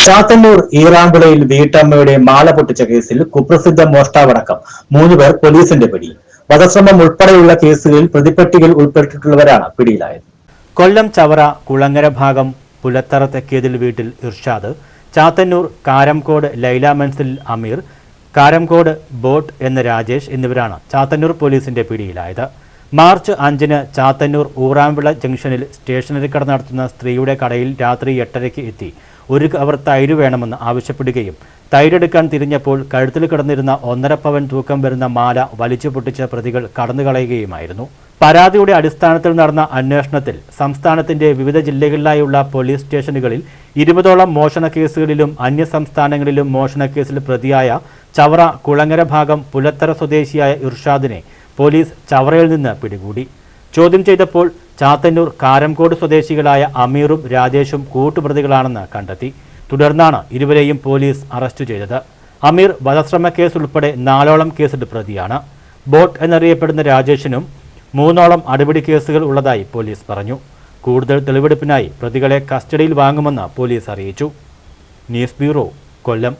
ചാത്തന്നൂർ ഈറാങ്കുളയിൽ വീട്ടമ്മയുടെ മാല പൊട്ടിച്ച കേസിൽ കുപ്രസിദ്ധ മോഷ്ടാവടക്കം 3 പേർ പോലീസിന്റെ പിടിയിൽ. വധശ്രമം ഉൾപ്പെടെയുള്ള കേസുകളിൽ പ്രതിപട്ടികയിൽ ഉൾപ്പെട്ടിട്ടുള്ളവരാണ് പിടിയിലായത്. കൊല്ലം ചവറ കുളങ്ങര ഭാഗം പുലത്തറ തെക്കേതിൽ വീട്ടിൽ ഇർഷാദ്, ചാത്തന്നൂർ കാരംകോട് ലൈല മൻസിൽ അമീർ, കാരംകോട് ബോട്ട് എന്ന രാജേഷ് എന്നിവരാണ് ചാത്തന്നൂർ പോലീസിന്റെ പിടിയിലായത്. മാർച്ച് 5-ന് ചാത്തന്നൂർ ഊറാംവിള ജംഗ്ഷനിൽ സ്റ്റേഷനറി കട നടത്തുന്ന സ്ത്രീയുടെ കടയിൽ രാത്രി 8:30-ക്ക് എത്തി 1 കവർ തൈര് വേണമെന്ന് ആവശ്യപ്പെടുകയും തൈരെടുക്കാൻ തിരിഞ്ഞപ്പോൾ കഴുത്തിൽ കിടന്നിരുന്ന 1.5 പവൻ തൂക്കം വരുന്ന മാല വലിച്ചു പൊട്ടിച്ച പ്രതികൾ കടന്നുകളയുകയുമായിരുന്നു. പരാതിയുടെ അടിസ്ഥാനത്തിൽ നടന്ന അന്വേഷണത്തിൽ സംസ്ഥാനത്തിന്റെ വിവിധ ജില്ലകളിലായുള്ള പോലീസ് സ്റ്റേഷനുകളിൽ 20ഓളം മോഷണ കേസുകളിലും അന്യസംസ്ഥാനങ്ങളിലും മോഷണക്കേസിൽ പ്രതിയായ ചവറ കുളങ്ങര ഭാഗം പുലത്തറ സ്വദേശിയായ ഇർഷാദിനെ പോലീസ് ചവറയിൽ നിന്ന് പിടികൂടി. ചോദ്യം ചെയ്തപ്പോൾ ചാത്തന്നൂർ കാരംകോട് സ്വദേശികളായ അമീറും രാജേഷും കൂട്ടുപ്രതികളാണെന്ന് കണ്ടെത്തി. തുടർന്നാണ് ഇരുവരെയും പോലീസ് അറസ്റ്റ് ചെയ്തത്. അമീർ വധശ്രമ കേസ് ഉൾപ്പെടെ 4ഓളം കേസിൽ പ്രതിയാണ്. ബോട്ട് എന്നറിയപ്പെടുന്ന രാജേഷിനും 3ഓളം അടിപിടി കേസുകൾ ഉള്ളതായി പോലീസ് പറഞ്ഞു. കൂടുതൽ തെളിവെടുപ്പിനായി പ്രതികളെ കസ്റ്റഡിയിൽ വാങ്ങുമെന്ന് പോലീസ് അറിയിച്ചു. ന്യൂസ് ബ്യൂറോ, കൊല്ലം.